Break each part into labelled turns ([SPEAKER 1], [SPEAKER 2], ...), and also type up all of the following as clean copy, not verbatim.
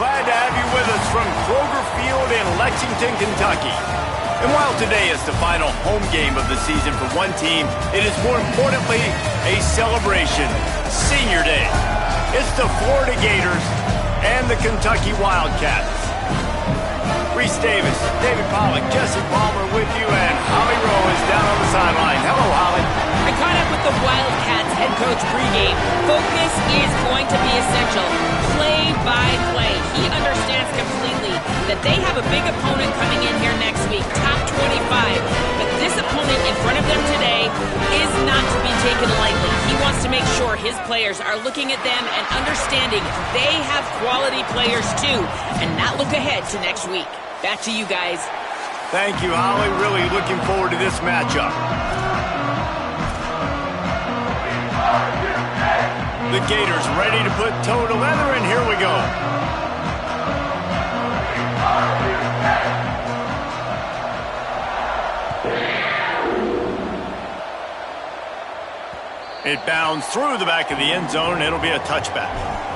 [SPEAKER 1] glad to have you with us from Kroger Field in Lexington, Kentucky. And while today is the final home game of the season for one team, it is more importantly a celebration, Senior Day. It's the Florida Gators and the Kentucky Wildcats. Reese Davis, David Pollack, Jesse Palmer with you, and Holly Rowe is down on the sideline. Hello, Holly.
[SPEAKER 2] I caught up with the Wildcats head coach pregame. Focus is going to be essential. Play by play. He understands completely that they have a big opponent coming in here next week, top 25. But this opponent in front of them today is not to be taken lightly. He wants to make sure his players are looking at them and understanding they have quality players too, and not look ahead to next week. Back to you guys.
[SPEAKER 1] Thank you, Holly. Really looking forward to this matchup. The Gators ready to put toe to leather, and here we go. It bounds through the back of the end zone, and it'll be a touchback.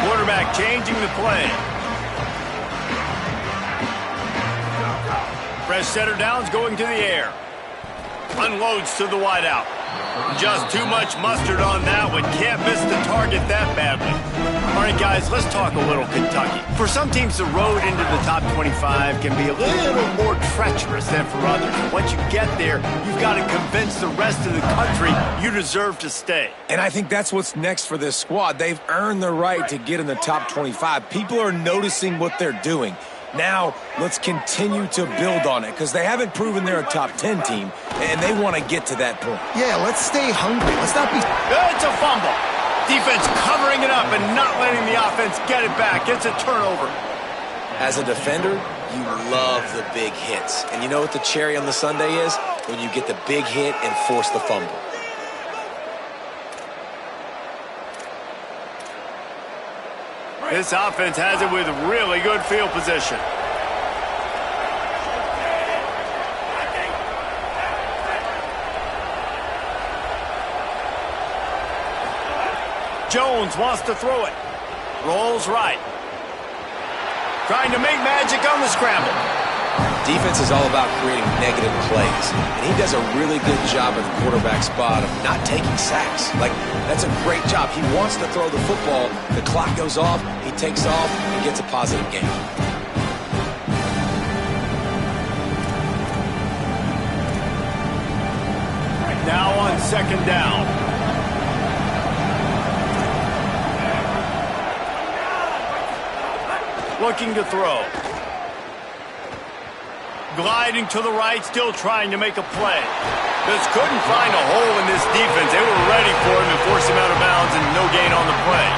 [SPEAKER 1] Quarterback changing the play. Fresh setter downs going to the air. Unloads to the wideout. Just too much mustard on that one. Can't miss the target that badly. All right, guys, let's talk a little Kentucky. For some teams, the road into the top 25 can be a little more treacherous than for others. Once you get there, you've got to convince the rest of the country you deserve to stay.
[SPEAKER 3] And I think that's what's next for this squad. They've earned the right to get in the top 25. People are noticing what they're doing. Now, let's continue to build on it because they haven't proven they're a top 10 team, and they want to get to that point.
[SPEAKER 4] Yeah, let's stay hungry. Let's not be...
[SPEAKER 1] It's a fumble. Defense covering it up and not letting the offense get it back. It's a turnover.
[SPEAKER 3] As a defender, you love the big hits. And you know what the cherry on the sundae is? When you get the big hit and force the fumble.
[SPEAKER 1] This offense has it with really good field position. Jones wants to throw it. Rolls right. Trying to make magic on the scramble.
[SPEAKER 3] Defense is all about creating negative plays, and he does a really good job at the quarterback spot of not taking sacks. Like, that's a great job. He wants to throw the football. The clock goes off, he takes off, and gets a positive gain.
[SPEAKER 1] Now on second down. Looking to throw. Gliding to the right, still trying to make a play. Just couldn't find a hole in this defense. They were ready for him to force him out of bounds and no gain on the play.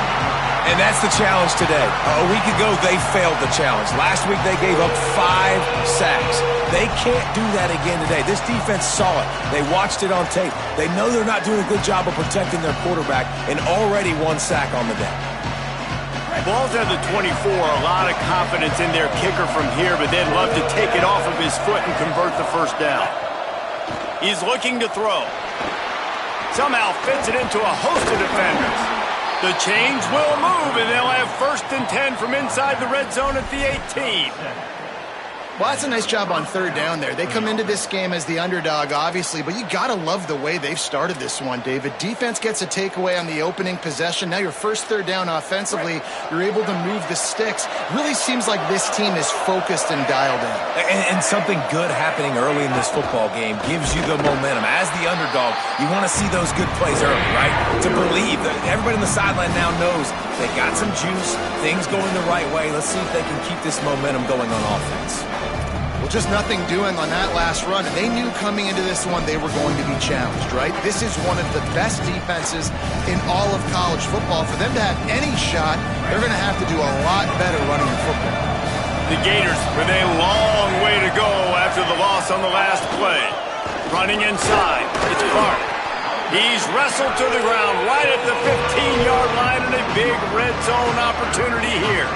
[SPEAKER 3] And that's the challenge today. A week ago, they failed the challenge. Last week, they gave up 5 sacks. They can't do that again today. This defense saw it. They watched it on tape. They know they're not doing a good job of protecting their quarterback, and already 1 sack on the day.
[SPEAKER 1] Ball's at the 24, a lot of confidence in their kicker from here, but they'd love to take it off of his foot and convert the first down. He's looking to throw. Somehow fits it into a host of defenders. The chains will move, and they'll have 1st and 10 from inside the red zone at the 18.
[SPEAKER 4] Well, that's a nice job on third down there. They come into this game as the underdog, obviously, but you got to love the way they've started this one, David. Defense gets a takeaway on the opening possession. Now your first third down offensively, you're able to move the sticks. Really seems like this team is focused and dialed in.
[SPEAKER 3] And something good happening early in this football game gives you the momentum. As the underdog, you want to see those good plays early, right? To believe that everybody on the sideline now knows they got some juice, things going the right way. Let's see if they can keep this momentum going on offense.
[SPEAKER 4] Well, just nothing doing on that last run, and they knew coming into this one they were going to be challenged, right? This is one of the best defenses in all of college football. For them to have any shot, they're going to have to do a lot better running the football.
[SPEAKER 1] The Gators with a long way to go after the loss on the last play. Running inside. It's Clark. He's wrestled to the ground right at the 15-yard line and a big red zone opportunity here.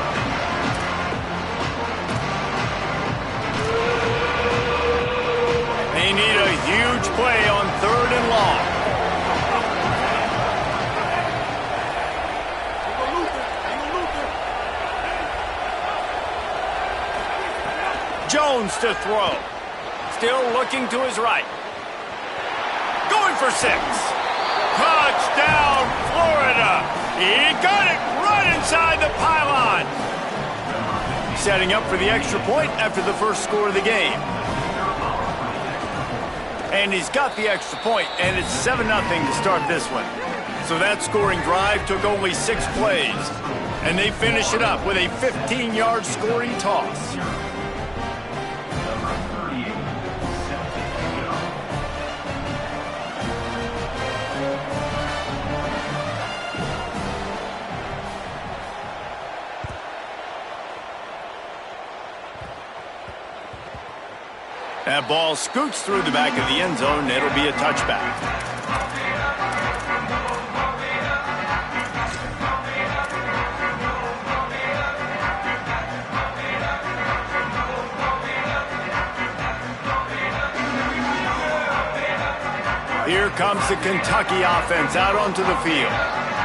[SPEAKER 1] They need a huge play on 3rd and long. Jones to throw. Still looking to his right. Going for 6. Touchdown, Florida. He got it right inside the pylon. Setting up for the extra point after the first score of the game. And he's got the extra point, and it's 7-0 to start this one. So that scoring drive took only 6 plays. And they finish it up with a 15-yard scoring toss. That ball scoots through the back of the end zone, and it'll be a touchback. Here comes the Kentucky offense out onto the field.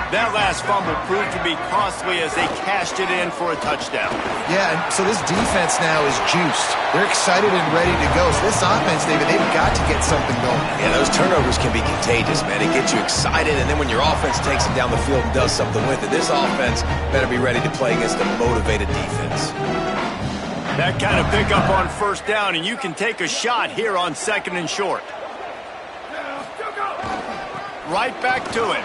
[SPEAKER 1] That last fumble proved to be costly as they cashed it in for a touchdown.
[SPEAKER 4] Yeah, and so this defense now is juiced. They're excited and ready to go. So this offense, David, they've got to get something going.
[SPEAKER 3] Yeah, those turnovers can be contagious, man. It gets you excited, and then when your offense takes it down the field and does something with it, this offense better be ready to play against a motivated defense.
[SPEAKER 1] That kind of pickup on 1st down, and you can take a shot here on 2nd and short. Right back to it.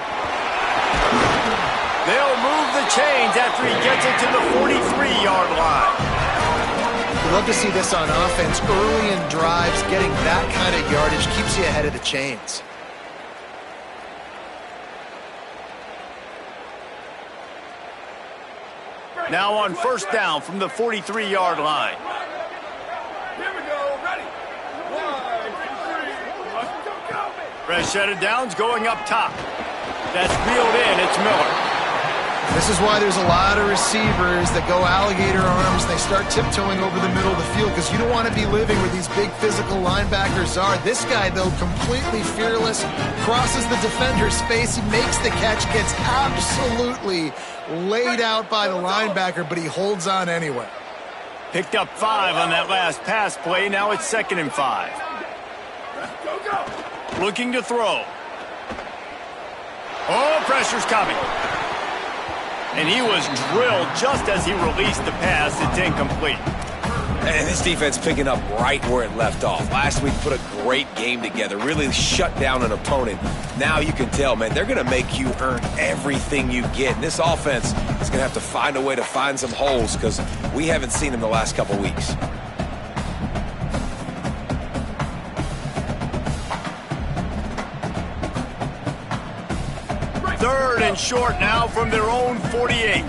[SPEAKER 1] They'll move the chains after he gets it to the 43-yard line.
[SPEAKER 4] We'd love to see this on offense early in drives. Getting that kind of yardage keeps you ahead of the chains.
[SPEAKER 1] Now on 1st down from the 43-yard line.
[SPEAKER 5] Here we go. Ready. 1, 2, 3. Go.
[SPEAKER 1] Fresh set of downs going up top. That's reeled in. It's Miller.
[SPEAKER 4] This is why there's a lot of receivers that go alligator arms. They start tiptoeing over the middle of the field because you don't want to be living where these big physical linebackers are. This guy, though, completely fearless, crosses the defender's face. He makes the catch, gets absolutely laid out by the linebacker, but he holds on anyway.
[SPEAKER 1] Picked up 5 on that last pass play. Now it's 2nd and 5.
[SPEAKER 5] Go.
[SPEAKER 1] Looking to throw. Oh, pressure's coming. And he was drilled just as he released the pass. It's incomplete.
[SPEAKER 3] And this defense picking up right where it left off. Last week put a great game together, really shut down an opponent. Now you can tell, man, they're going to make you earn everything you get. And this offense is going to have to find a way to find some holes because we haven't seen them the last couple weeks.
[SPEAKER 1] Third and short now from their own 48.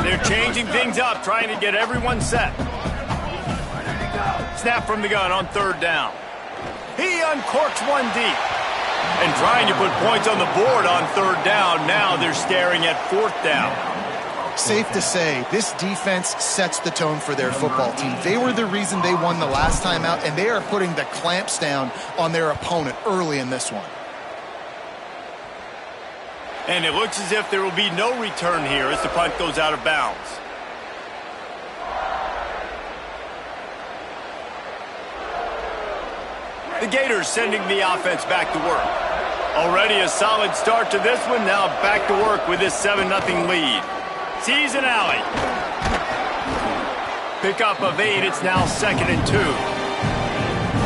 [SPEAKER 1] They're changing things up, trying to get everyone set. Snap from the gun on 3rd down. He uncorks one deep. And trying to put points on the board on 3rd down. Now they're staring at 4th down.
[SPEAKER 4] Safe to say, this defense sets the tone for their football team. They were the reason they won the last time out, and they are putting the clamps down on their opponent early in this one.
[SPEAKER 1] And it looks as if there will be no return here as the punt goes out of bounds. The Gators sending the offense back to work. Already a solid start to this one. Now back to work with this 7-0 lead. Sees an alley. Pickup of 8. It's now 2nd and 2.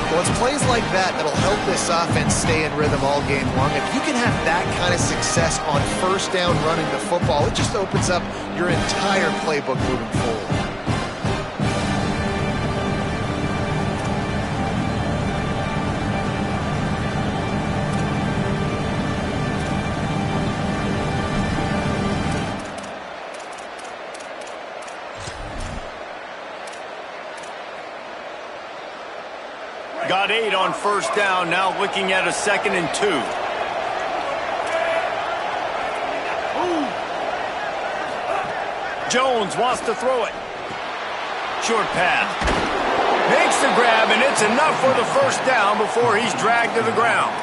[SPEAKER 4] Well, it's plays like that that'll help this offense stay in rhythm all game long. If you can have that kind of success on 1st down running the football, it just opens up your entire playbook moving forward.
[SPEAKER 1] Got 8 on first down, now looking at a 2nd and 2. Jones wants to throw it. Short pass. Makes the grab, and it's enough for the first down before he's dragged to the ground.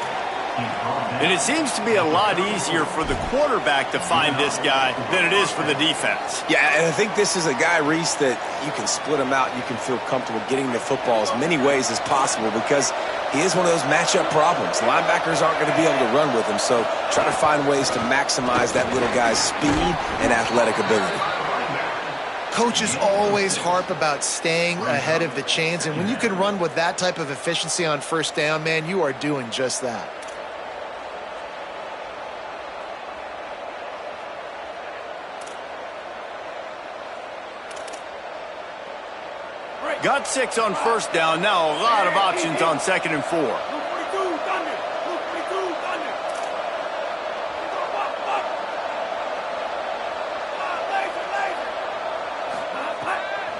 [SPEAKER 1] And it seems to be a lot easier for the quarterback to find this guy than it is for the defense.
[SPEAKER 3] Yeah, and I think this is a guy, Reese, that you can split him out. You can feel comfortable getting the football as many ways as possible because he is one of those matchup problems. Linebackers aren't going to be able to run with him, so try to find ways to maximize that little guy's speed and athletic ability.
[SPEAKER 4] Coaches always harp about staying ahead of the chains, and when you can run with that type of efficiency on first down, man, you are doing just that.
[SPEAKER 1] Got 6 on first down, now a lot of options on 2nd and 4.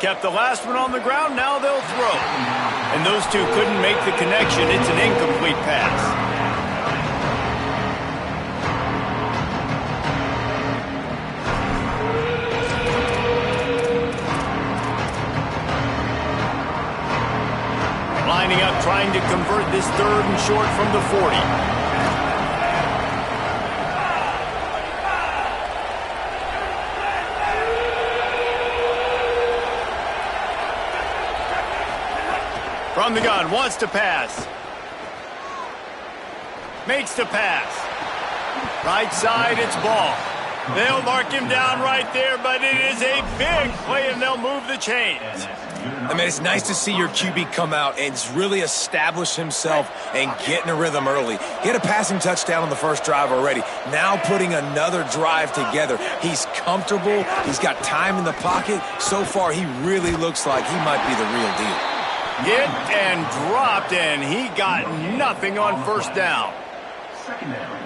[SPEAKER 1] Kept the last one on the ground, now they'll throw. And those two couldn't make the connection. It's an incomplete pass. Lining up, trying to convert this 3rd and short from the 40. From the gun, wants to pass. Makes the pass. Right side, it's ball. They'll mark him down right there, but it is a big play, and they'll move the chains.
[SPEAKER 3] I mean, it's nice to see your QB come out and really establish himself and get in a rhythm early. He had a passing touchdown on the first drive already. Now putting another drive together. He's comfortable. He's got time in the pocket. So far, he really looks like he might be the real deal.
[SPEAKER 1] Hit and dropped, and he got nothing on first down.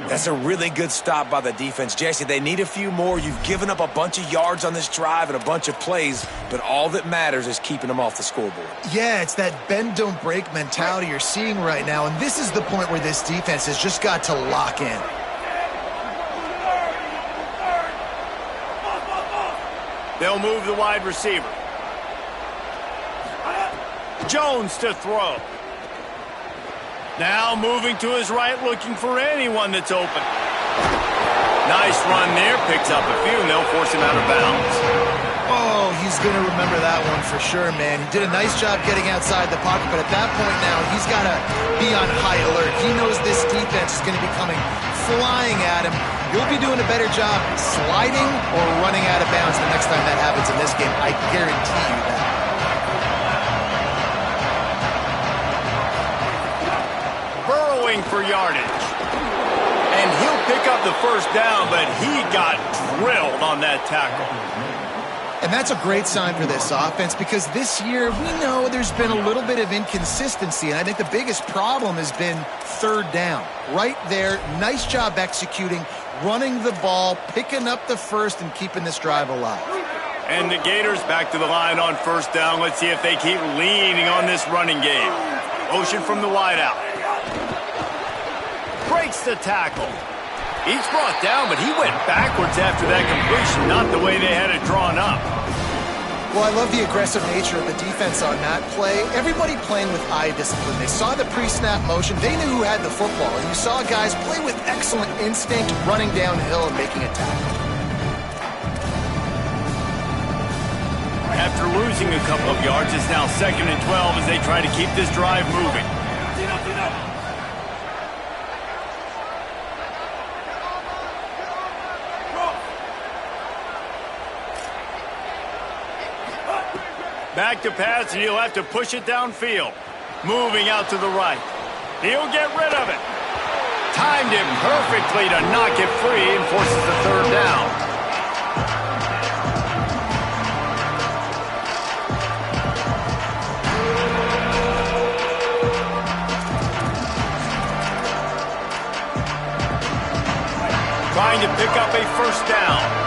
[SPEAKER 3] That's a really good stop by the defense. Jesse, they need a few more. You've given up a bunch of yards on this drive and a bunch of plays, but all that matters is keeping them off the scoreboard.
[SPEAKER 4] Yeah, it's that bend, don't break mentality you're seeing right now, and this is the point where this defense has just got to lock in.
[SPEAKER 1] They'll move the wide receiver. Jones to throw. Now moving to his right, looking for anyone that's open. Nice run there, picks up a few, and they'll force him out of bounds.
[SPEAKER 4] Oh, he's going to remember that one for sure, man. He did a nice job getting outside the pocket, but at that point now, he's got to be on high alert. He knows this defense is going to be coming flying at him. He'll be doing a better job sliding or running out of bounds the next time that happens in this game. I guarantee you that.
[SPEAKER 1] For yardage. And he'll pick up the first down, but he got drilled on that tackle.
[SPEAKER 4] And that's a great sign for this offense because this year we know there's been a little bit of inconsistency, and I think the biggest problem has been third down. Right there, nice job executing, running the ball, picking up the first, and keeping this drive alive.
[SPEAKER 1] And the Gators back to the line on first down. Let's see if they keep leaning on this running game. Motion from the wideout. Breaks the tackle. He's brought down, but he went backwards after that completion, not the way they had it drawn up.
[SPEAKER 4] Well, I love the aggressive nature of the defense on that play. Everybody playing with eye discipline. They saw the pre-snap motion. They knew who had the football. And you saw guys play with excellent instinct, running downhill and making a tackle.
[SPEAKER 1] After losing a couple of yards, it's now 2nd and 12 as they try to keep this drive moving. Back to pass, and he'll have to push it downfield. Moving out to the right. He'll get rid of it. Timed it perfectly to knock it free and forces the third down. Trying to pick up a first down.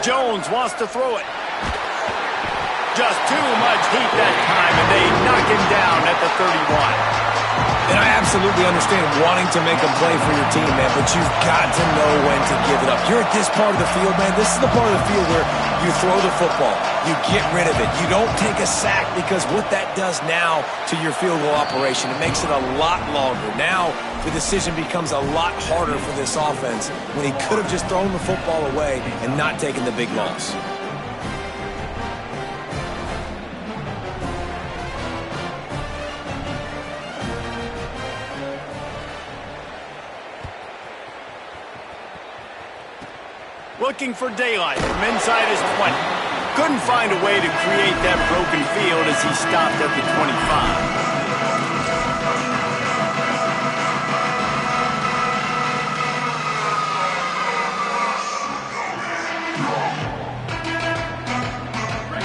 [SPEAKER 1] Jones wants to throw it. Just too much heat that time, and they knock him down at the 31.
[SPEAKER 3] And I absolutely understand wanting to make a play for your team, man, but you've got to know when to give it up. You're at this part of the field, man. This is the part of the field where you throw the football. You get rid of it. You don't take a sack, because what that does now to your field goal operation, it makes it a lot longer. Now the decision becomes a lot harder for this offense when he could have just thrown the football away and not taken the big loss.
[SPEAKER 1] Looking for daylight from inside his 20. Couldn't find a way to create that broken field as he stopped at the 25.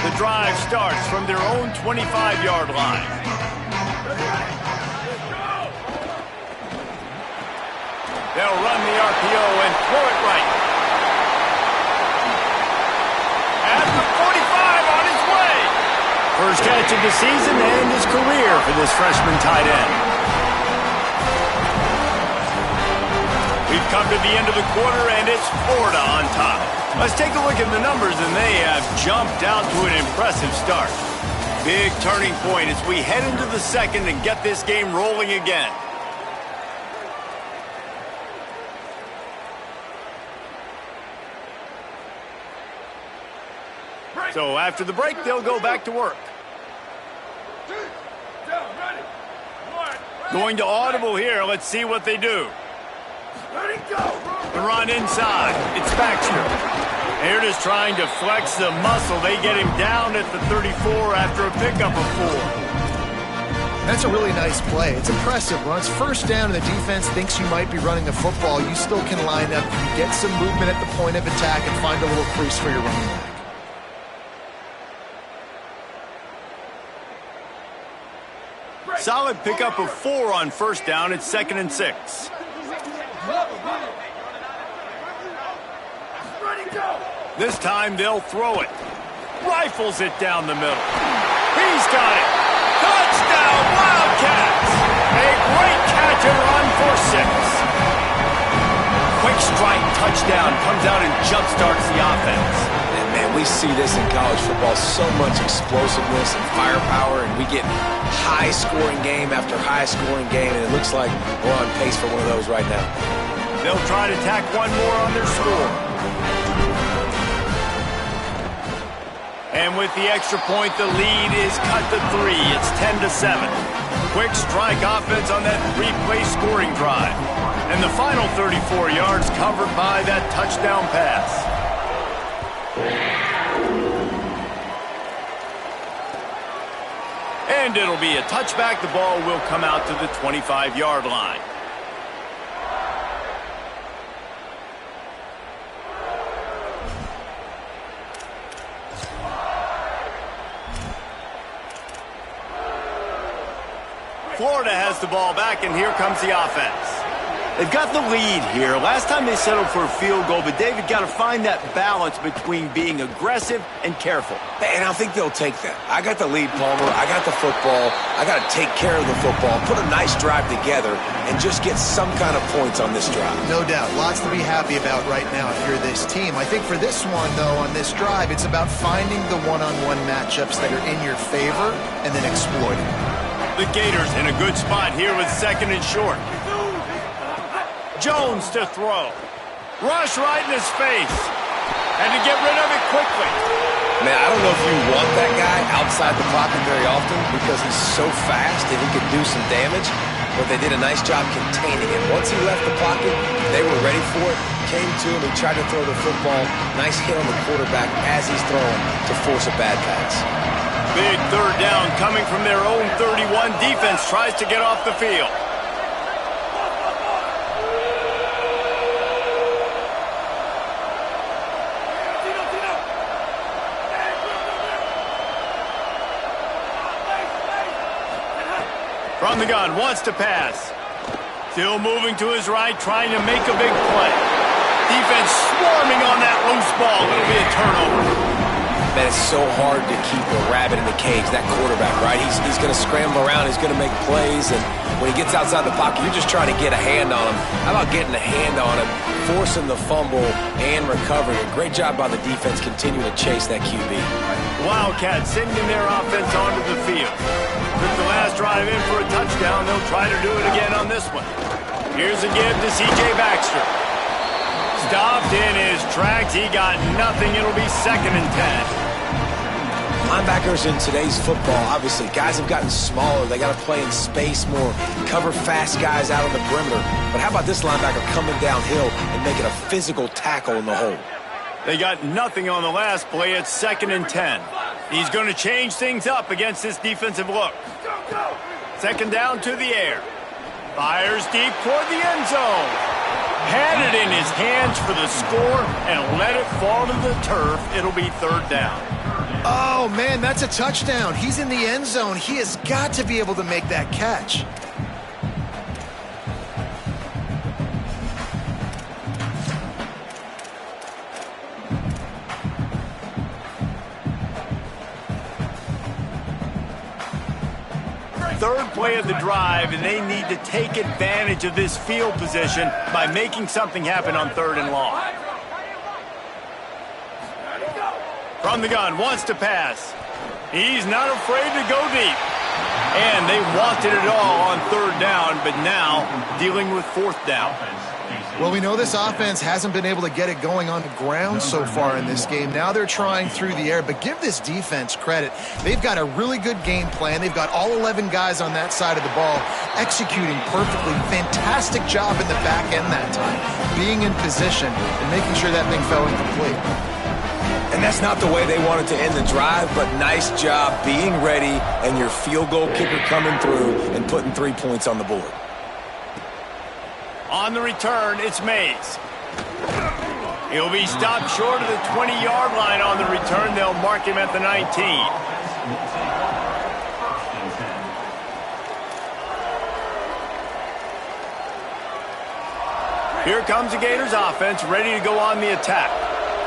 [SPEAKER 1] The drive starts from their own 25-yard line. They'll run the RPO and throw it right. First catch of the season and his career for this freshman tight end. We've come to the end of the quarter, and it's Florida on top. Let's take a look at the numbers, and they have jumped out to an impressive start. Big turning point as we head into the second and get this game rolling again. So after the break, they'll go back to work. Going to audible here. Let's see what they do. The run inside. It's Baxter. They're just trying to flex the muscle. They get him down at the 34 after a pickup of 4.
[SPEAKER 4] That's a really nice play. It's impressive. When it's first down and the defense thinks you might be running the football, you still can line up. You can get some movement at the point of attack and find a little crease for your running back.
[SPEAKER 1] Solid pickup of 4 on first down. It's 2nd and 6. This time they'll throw it. Rifles it down the middle. He's got it. Touchdown, Wildcats! A great catch and run for 6. Quick strike touchdown comes out and jumpstarts the offense.
[SPEAKER 3] Man, we see this in college football, so much explosiveness and firepower, and we get high-scoring game after high-scoring game, and it looks like we're on pace for one of those right now.
[SPEAKER 1] They'll try to tack one more on their score. And with the extra point, the lead is cut to 3. It's 10-7. Quick strike offense on that 3-play scoring drive. And the final 34 yards covered by that touchdown pass. And it'll be a touchback. The ball will come out to the 25-yard line. Florida has the ball back, and here comes the offense. They've got the lead here. Last time they settled for a field goal, but David got to find that balance between being aggressive and careful.
[SPEAKER 3] And I think they'll take that. I got the lead, Palmer. I got the football. I got to take care of the football, put a nice drive together, and just get some kind of points on this drive.
[SPEAKER 4] No doubt. Lots to be happy about right now if you're this team. I think for this one, though, on this drive, it's about finding the one-on-one matchups that are in your favor and then exploiting them.
[SPEAKER 1] The Gators in a good spot here with 2nd and short. Jones to throw. Rush right in his face. And to get rid of it quickly.
[SPEAKER 3] Man, I don't know if you want that guy outside the pocket very often because he's so fast and he could do some damage, but they did a nice job containing him. Once he left the pocket, they were ready for it, came to him, he tried to throw the football. Nice hit on the quarterback as he's throwing to force a bad pass.
[SPEAKER 1] Big third down coming from their own 31. Defense tries to get off the field. From the gun, wants to pass. Still moving to his right, trying to make a big play. Defense swarming on that loose ball. It'll be a turnover.
[SPEAKER 3] Man, it's so hard to keep a rabbit in the cage, that quarterback, right? He's going to scramble around. He's going to make plays. And when he gets outside the pocket, you're just trying to get a hand on him. How about getting a hand on him, forcing the fumble, and recovering? A great job by the defense continuing to chase that QB.
[SPEAKER 1] Wildcats sending their offense onto the field. Took the last drive in for a touchdown. They'll try to do it again on this one. Here's a give to C.J. Baxter. Stopped in his tracks. He got nothing. It'll be 2nd and 10.
[SPEAKER 3] Linebackers in today's football, obviously, guys have gotten smaller. They got to play in space more, cover fast guys out on the perimeter. But how about this linebacker coming downhill and making a physical tackle in the hole?
[SPEAKER 1] They got nothing on the last play. It's 2nd and 10. He's going to change things up against this defensive look. 2nd down to the air. Fires deep toward the end zone. Had it in his hands for the score and let it fall to the turf. It'll be 3rd down.
[SPEAKER 4] Oh, man, that's a touchdown. He's in the end zone. He has got to be able to make that catch.
[SPEAKER 1] Third play of the drive, and they need to take advantage of this field position by making something happen on 3rd and long. From the gun, wants to pass. He's not afraid to go deep. And they wanted it all on 3rd down, but now dealing with 4th down.
[SPEAKER 4] Well, we know this offense hasn't been able to get it going on the ground so far in this game. Now they're trying through the air, but give this defense credit. They've got a really good game plan. They've got all 11 guys on that side of the ball executing perfectly. Fantastic job in the back end that time, being in position and making sure that thing fell incomplete.
[SPEAKER 3] And that's not the way they wanted to end the drive, but nice job being ready and your field goal kicker coming through and putting 3 points on the board.
[SPEAKER 1] On the return, it's Mays. He'll be stopped short of the 20-yard line on the return. They'll mark him at the 19. Here comes the Gators offense, ready to go on the attack.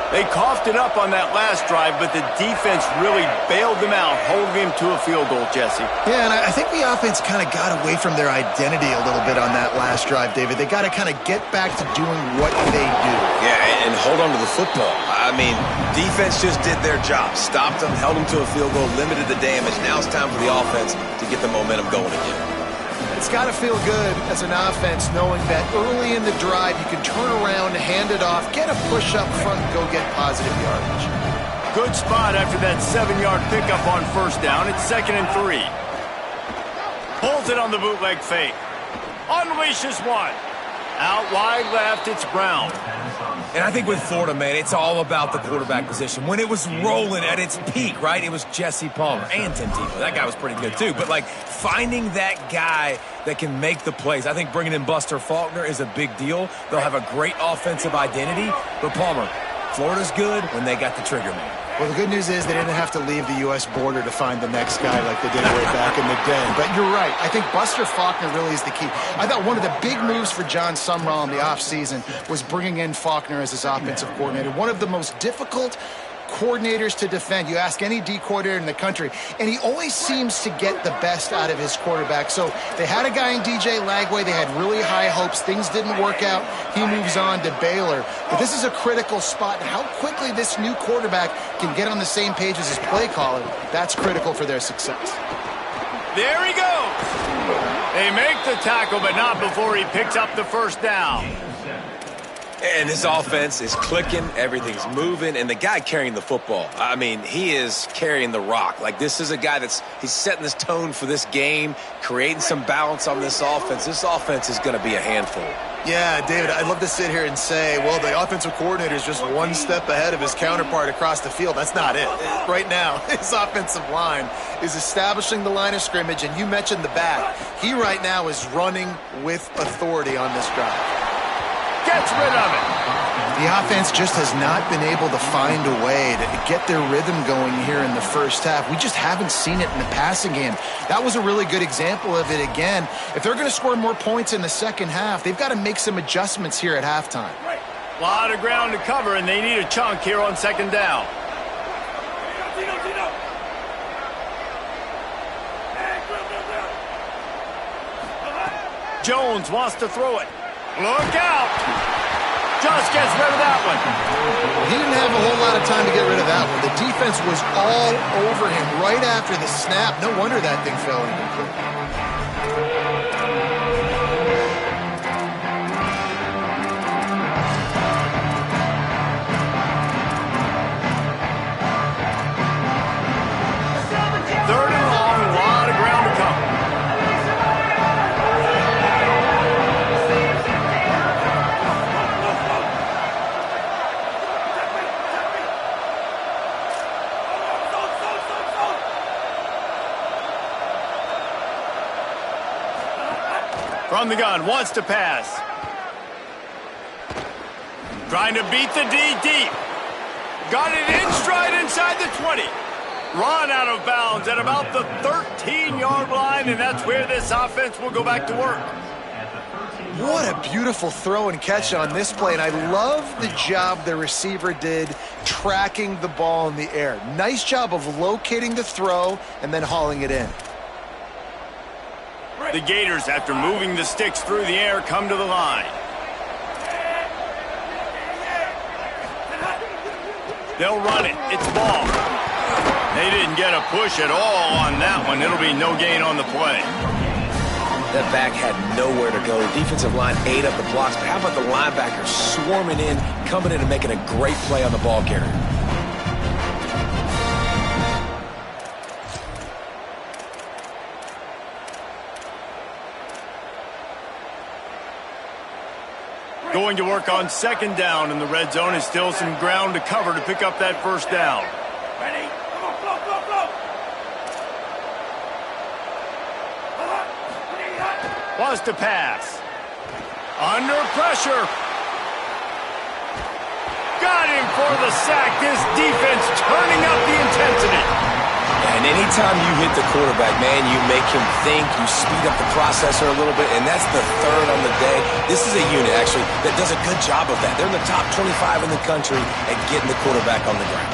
[SPEAKER 1] They coughed it up on that last drive, but the defense really bailed them out, holding him to a field goal, Jesse.
[SPEAKER 4] Yeah, and I think the offense kind of got away from their identity a little bit on that last drive, David. They got to kind of get back to doing what they do.
[SPEAKER 3] Yeah, and hold on to the football. I mean, defense just did their job. Stopped them, held them to a field goal, limited the damage. Now it's time for the offense to get the momentum going again.
[SPEAKER 4] It's got to feel good as an offense knowing that early in the drive you can turn around, hand it off, get a push up front, and go get positive yardage.
[SPEAKER 1] Good spot after that 7-yard pickup on 1st down. It's 2nd and 3. Pulls it on the bootleg fake. Unleashes one. Out wide left, it's Brown.
[SPEAKER 3] And I think with Florida, man, it's all about the quarterback position. When it was rolling at its peak, right, it was Jesse Palmer and Tim Tebow. That guy was pretty good, too. But, like, finding that guy that can make the plays. I think bringing in Buster Faulkner is a big deal. They'll have a great offensive identity. But, Palmer, Florida's good when they got the trigger man.
[SPEAKER 4] Well, the good news is they didn't have to leave the U.S. border to find the next guy like they did way back in the day. But you're right. I think Buster Faulkner really is the key. I thought one of the big moves for John Sumrall in the offseason was bringing in Faulkner as his offensive coordinator. One of the most difficult coordinators to defend. You ask any D coordinator in the country, and he always seems to get the best out of his quarterback. So they had a guy in DJ Lagway. They had really high hopes. Things didn't work out. He moves on to Baylor. But this is a critical spot. And how quickly this new quarterback can get on the same page as his play caller, that's critical for their success.
[SPEAKER 1] There he goes. They make the tackle, but not before he picks up the 1st down.
[SPEAKER 3] And this offense is clicking, everything's moving, and the guy carrying the football, I mean, he is carrying the rock. Like, this is a guy he's setting this tone for this game, creating some balance on this offense. This offense is going to be a handful.
[SPEAKER 4] Yeah, David, I'd love to sit here and say, well, the offensive coordinator is just one step ahead of his counterpart across the field. That's not it. Right now, his offensive line is establishing the line of scrimmage, and you mentioned the back. He right now is running with authority on this drive.
[SPEAKER 1] Gets rid of it.
[SPEAKER 4] The offense just has not been able to find a way to get their rhythm going here in the first half. We just haven't seen it in the passing game. That was a really good example of it again. If they're going to score more points in the second half, they've got to make some adjustments here at halftime.
[SPEAKER 1] A lot of ground to cover, and they need a chunk here on second down. Jones wants to throw it. Look out! Just gets rid of that one.
[SPEAKER 4] He didn't have a whole lot of time to get rid of that one. The defense was all over him right after the snap. No wonder that thing fell incomplete.
[SPEAKER 1] From the gun, wants to pass. Trying to beat the D deep. Got it in stride inside the 20. Run out of bounds at about the 13-yard line, and that's where this offense will go back to work.
[SPEAKER 4] What a beautiful throw and catch on this play, and I love the job the receiver did tracking the ball in the air. Nice job of locating the throw and then hauling it in.
[SPEAKER 1] The Gators, after moving the sticks through the air, come to the line. They'll run it. It's ball. They didn't get a push at all on that one. It'll be no gain on the play.
[SPEAKER 3] That back had nowhere to go. The defensive line ate up the blocks, but how about the linebackers swarming in, coming in and making a great play on the ball carrier?
[SPEAKER 1] Going to work on second down in the red zone, and still some ground to cover to pick up that first down.
[SPEAKER 5] Ready? Come on, flow, flow, flow.
[SPEAKER 1] Wants to pass. Under pressure. Got him for the sack. This defense turning up the intensity.
[SPEAKER 3] And anytime you hit the quarterback, man, you make him think, you speed up the processor a little bit, and that's the third on the day. This is a unit, actually, that does a good job of that. They're in the top 25 in the country at getting the quarterback on the ground.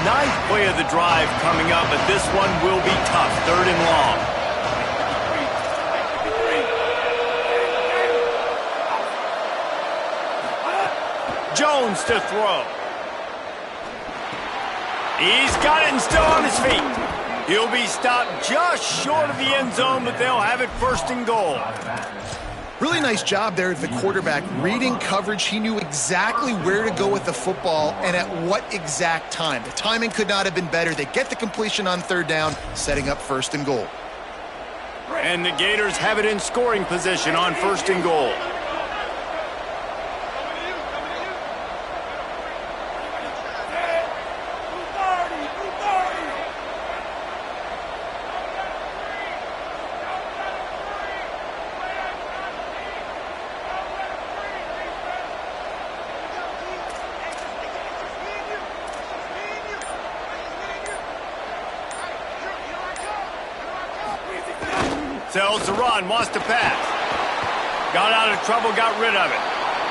[SPEAKER 1] Ninth play of the drive coming up, but this one will be tough. Third and long. Jones to throw. He's got it and still on his feet. He'll be stopped just short of the end zone, but they'll have it first and goal.
[SPEAKER 4] Really nice job there of the quarterback reading coverage. He knew exactly where to go with the football and at what exact time. The timing could not have been better. They get the completion on third down, setting up first and goal.
[SPEAKER 1] And the Gators have it in scoring position on first and goal. Sells the run, wants to pass. Got out of trouble, got rid of it.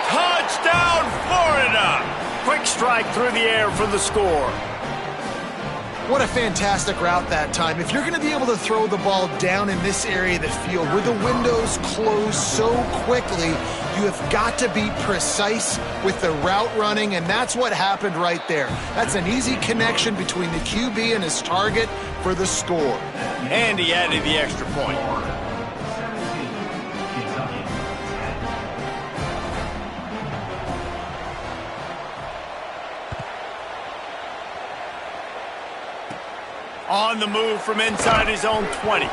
[SPEAKER 1] Touchdown, Florida! Quick strike through the air for the score.
[SPEAKER 4] What a fantastic route that time. If you're going to be able to throw the ball down in this area of the field where the windows close so quickly, you have got to be precise with the route running, and that's what happened right there. That's an easy connection between the QB and his target for the score.
[SPEAKER 1] And he added the extra point. On the move from inside his own 20.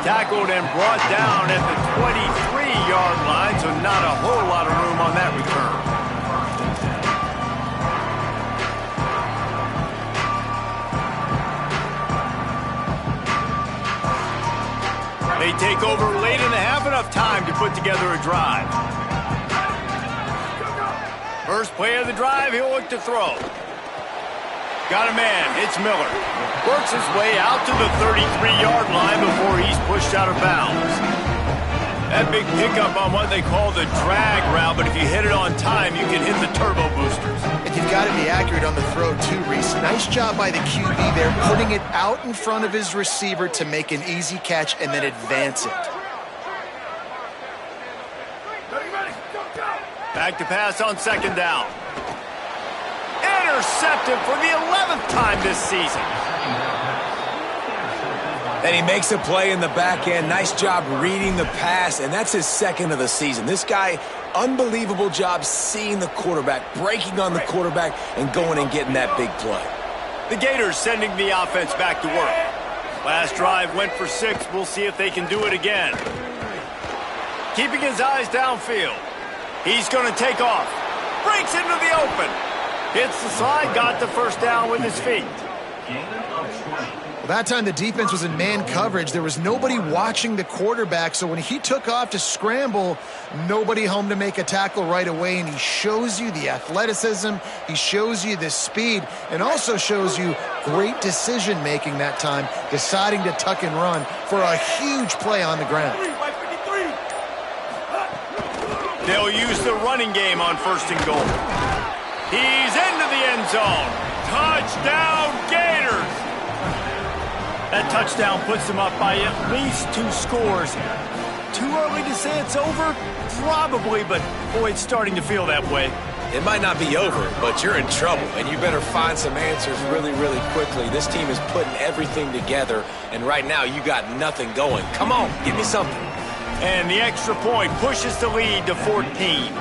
[SPEAKER 1] Tackled and brought down at the 23-yard line, so not a whole lot of room on that return. They take over late in the half, enough time to put together a drive. First play of the drive, he'll look to throw. Got a man, it's Miller. Works his way out to the 33-yard line before he's pushed out of bounds. That big pickup on what they call the drag route, but if you hit it on time, you can hit the turbo boosters.
[SPEAKER 4] And you've got to be accurate on the throw too, Reese. Nice job by the QB there, putting it out in front of his receiver to make an easy catch and then advance it.
[SPEAKER 1] Back to pass on second down. Intercepted for the 11th time this season.
[SPEAKER 3] And he makes a play in the back end. Nice job reading the pass, and that's his second of the season. This guy, unbelievable job seeing the quarterback, breaking on the quarterback, and going and getting that big play.
[SPEAKER 1] The Gators sending the offense back to work. Last drive went for 6. We'll see if they can do it again. Keeping his eyes downfield. He's going to take off. Breaks into the open. Hits the slide, got the first down with his feet.
[SPEAKER 4] Well, that time the defense was in man coverage. There was nobody watching the quarterback, so when he took off to scramble, nobody home to make a tackle right away, and he shows you the athleticism, he shows you the speed, and also shows you great decision-making that time, deciding to tuck and run for a huge play on the ground.
[SPEAKER 1] They'll use the running game on first and goal. He's into the end zone. Touchdown, Gators! That touchdown puts them up by at least 2 scores. Too early to say it's over? Probably, but boy, it's starting to feel that way.
[SPEAKER 3] It might not be over, but you're in trouble, and you better find some answers really, really quickly. This team is putting everything together, and right now you got nothing going. Come on, give me something.
[SPEAKER 1] And the extra point pushes the lead to 14.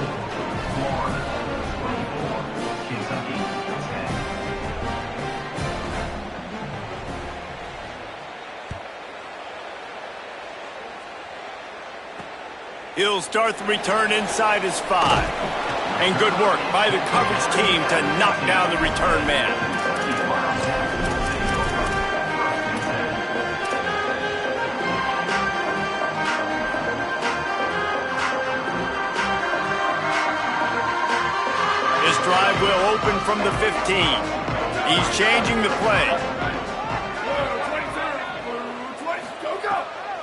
[SPEAKER 1] He'll start the return inside his 5. And good work by the coverage team to knock down the return man. This drive will open from the 15. He's changing the play.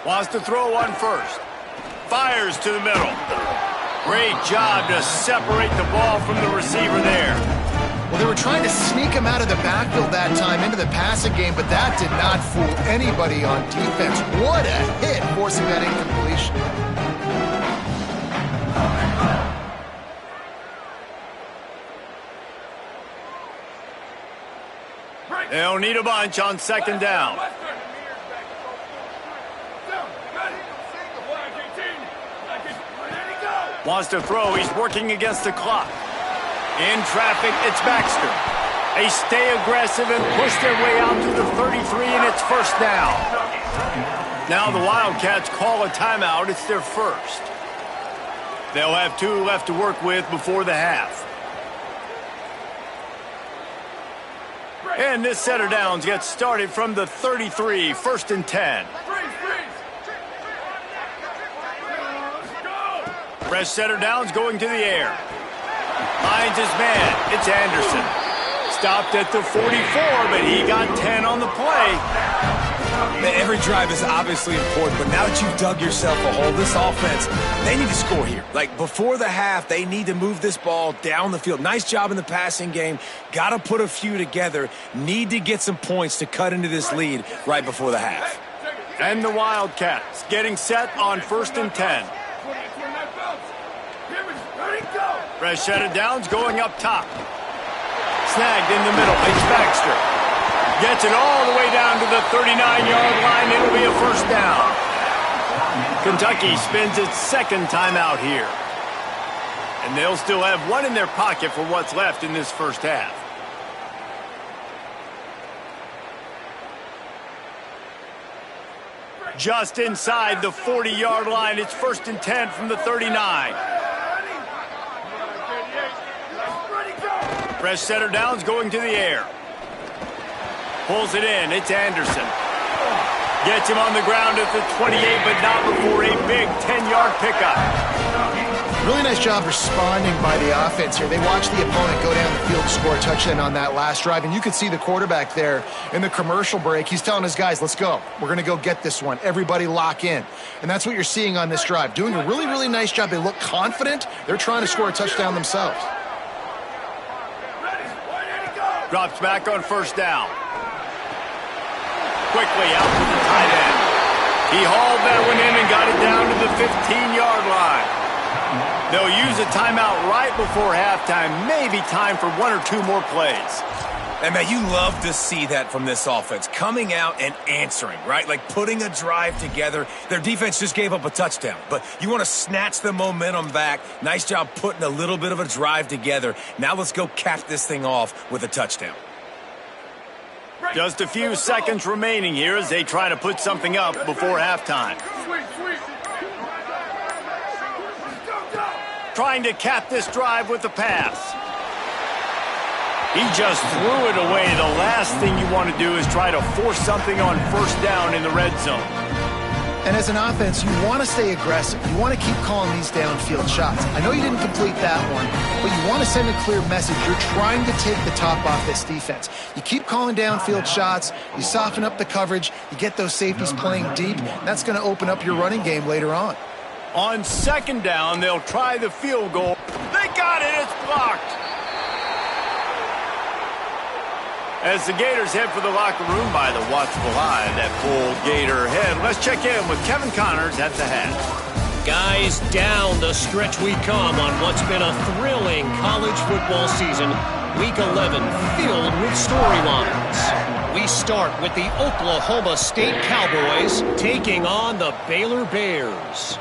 [SPEAKER 1] Wants to throw on first. Fires to the middle. Great job to separate the ball from the receiver there.
[SPEAKER 4] Well, they were trying to sneak him out of the backfield that time into the passing game, but that did not fool anybody on defense. What a hit, forcing that incompletion.
[SPEAKER 1] They'll need a bunch on second down. Wants to throw. He's working against the clock. In traffic, it's Baxter. They stay aggressive and push their way out to the 33, and it's first down. Now the Wildcats call a timeout. It's their first. They'll have 2 left to work with before the half. And this set of downs gets started from the 33, first and 10. Fresh setter downs going to the air. Finds his man. It's Anderson. Stopped at the 44, but he got 10 on the play.
[SPEAKER 3] Man, every drive is obviously important, but now that you've dug yourself a hole, this offense, they need to score here. Like, before the half, they need to move this ball down the field. Nice job in the passing game. Got to put a few together. Need to get some points to cut into this lead right before the half.
[SPEAKER 1] And the Wildcats getting set on first and 10. Fresh set of downs going up top. Snagged in the middle. It's Baxter. Gets it all the way down to the 39-yard line. It'll be a first down. Kentucky spends its second timeout here. And they'll still have 1 in their pocket for what's left in this first half. Just inside the 40-yard line. It's first and 10 from the 39. Fresh setter downs going to the air. Pulls it in. It's Anderson. Gets him on the ground at the 28, but not before a big 10-yard pickup.
[SPEAKER 4] Really nice job responding by the offense here. They watched the opponent go down the field and score a touchdown on that last drive, and you could see the quarterback there in the commercial break. He's telling his guys, let's go. We're going to go get this one. Everybody lock in. And that's what you're seeing on this drive. Doing a really, really nice job. They look confident. They're trying to score a touchdown themselves.
[SPEAKER 1] Drops back on first down. Quickly out to the tight end. He hauled that one in and got it down to the 15-yard line. They'll use a timeout right before halftime. Maybe time for one or two more plays.
[SPEAKER 3] And, man, you love to see that from this offense. Coming out and answering, right? Like putting a drive together. Their defense just gave up a touchdown. But you want to snatch the momentum back. Nice job putting a little bit of a drive together. Now let's go cap this thing off with a touchdown.
[SPEAKER 1] Just a few seconds remaining here as they try to put something up before halftime. Trying to cap this drive with the pass. He just threw it away. The last thing you want to do is try to force something on first down in the red zone.
[SPEAKER 4] And as an offense, you want to stay aggressive. You want to keep calling these downfield shots. I know you didn't complete that one, but you want to send a clear message. You're trying to take the top off this defense. You keep calling downfield shots. You soften up the coverage. You get those safeties playing deep. That's going to open up your running game later on.
[SPEAKER 1] On second down, they'll try the field goal. They got it. It's blocked. As the Gators head for the locker room by the watchful eye, that full Gator head. Let's check in with Kevin Connors at the hat.
[SPEAKER 6] Guys, down the stretch we come on what's been a thrilling college football season. Week 11 filled with storylines. We start with the Oklahoma State Cowboys taking on the Baylor Bears.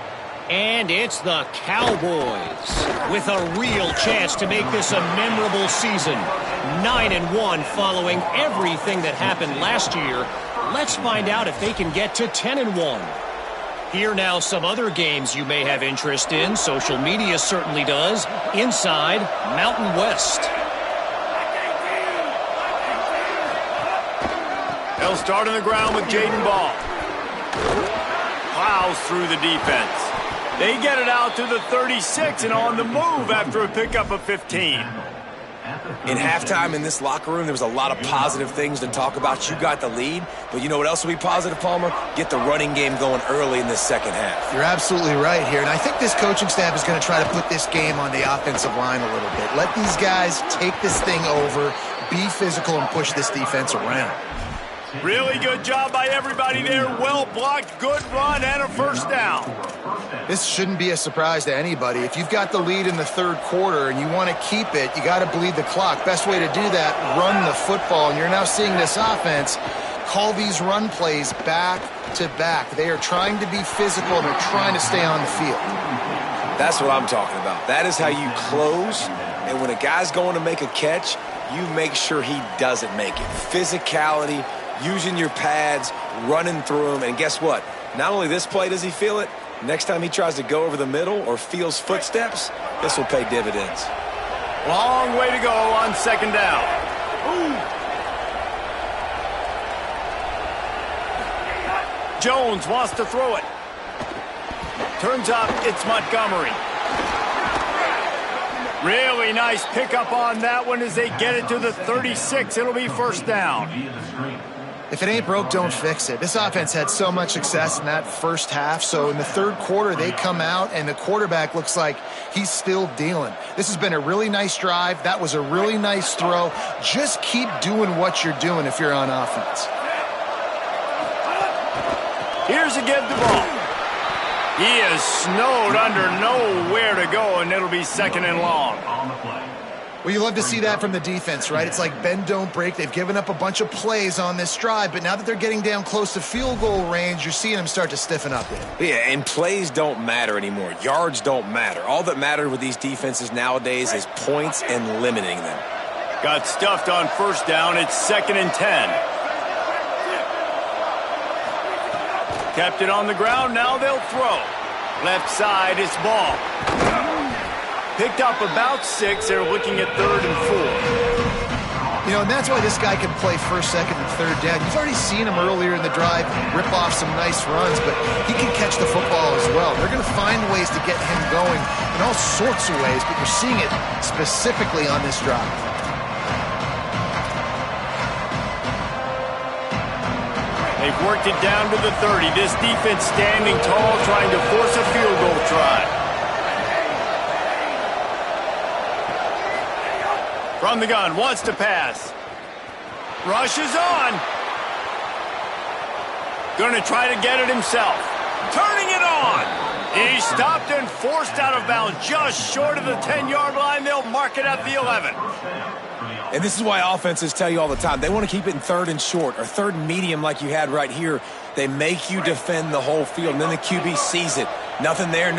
[SPEAKER 6] And it's the Cowboys with a real chance to make this a memorable season. 9-1 following everything that happened last year. Let's find out if they can get to 10-1. Here now some other games you may have interest in. Social media certainly does. Inside Mountain West.
[SPEAKER 1] They'll start on the ground with Jaden Ball. Plows through the defense. They get it out to the 36 and on the move after a pickup of 15.
[SPEAKER 3] In halftime in this locker room, there was a lot of positive things to talk about. You got the lead, but you know what else will be positive, Palmer? Get the running game going early in this second half.
[SPEAKER 4] You're absolutely right here, and I think this coaching staff is going to try to put this game on the offensive line a little bit. Let these guys take this thing over, be physical, and push this defense around.
[SPEAKER 1] Really good job by everybody there. Well blocked, good run, and a first down.
[SPEAKER 4] This shouldn't be a surprise to anybody. If you've got the lead in the third quarter and you want to keep it, you got to bleed the clock. Best way to do that, run the football. And you're now seeing this offense call these run plays back to back. They are trying to be physical and they're trying to stay on the field.
[SPEAKER 3] That's what I'm talking about. That is how you close. And when a guy's going to make a catch, you make sure he doesn't make it. Physicality, using your pads, running through them. And guess what? Not only this play does he feel it, next time he tries to go over the middle or feels footsteps, this will pay dividends.
[SPEAKER 1] Long way to go on second down. Jones wants to throw it. Turns up, it's Montgomery. Really nice pickup on that one as they get it to the 36. It'll be first down.
[SPEAKER 4] If it ain't broke, don't fix it. This offense had so much success in that first half, so in the third quarter, they come out, and the quarterback looks like he's still dealing. This has been a really nice drive. That was a really nice throw. Just keep doing what you're doing if you're on offense.
[SPEAKER 1] Here's a give the ball. He is snowed under, nowhere to go, and it'll be second and long.
[SPEAKER 4] Well, you love to see that from the defense, right? It's like bend, don't break. They've given up a bunch of plays on this drive, but now that they're getting down close to field goal range, you're seeing them start to stiffen up there.
[SPEAKER 3] Yeah, and plays don't matter anymore. Yards don't matter. All that matters with these defenses nowadays is points and limiting them.
[SPEAKER 1] Got stuffed on first down. It's second and 10. Kept it on the ground. Now they'll throw. Left side is Ball. Picked up about 6. They're looking at 3rd and 4.
[SPEAKER 4] You know, and that's why this guy can play first, second, and third down. You've already seen him earlier in the drive rip off some nice runs, but he can catch the football as well. They're going to find ways to get him going in all sorts of ways, but you're seeing it specifically on this drive.
[SPEAKER 1] They've worked it down to the 30. This defense standing tall, trying to force a field goal try. From the gun, wants to pass. Rushes on. Going to try to get it himself. Turning it on. He's stopped and forced out of bounds just short of the 10-yard line. They'll mark it at the 11.
[SPEAKER 3] And this is why offenses tell you all the time, they want to keep it in third and short or third and medium like you had right here. They make you defend the whole field, and then the QB sees it. Nothing there,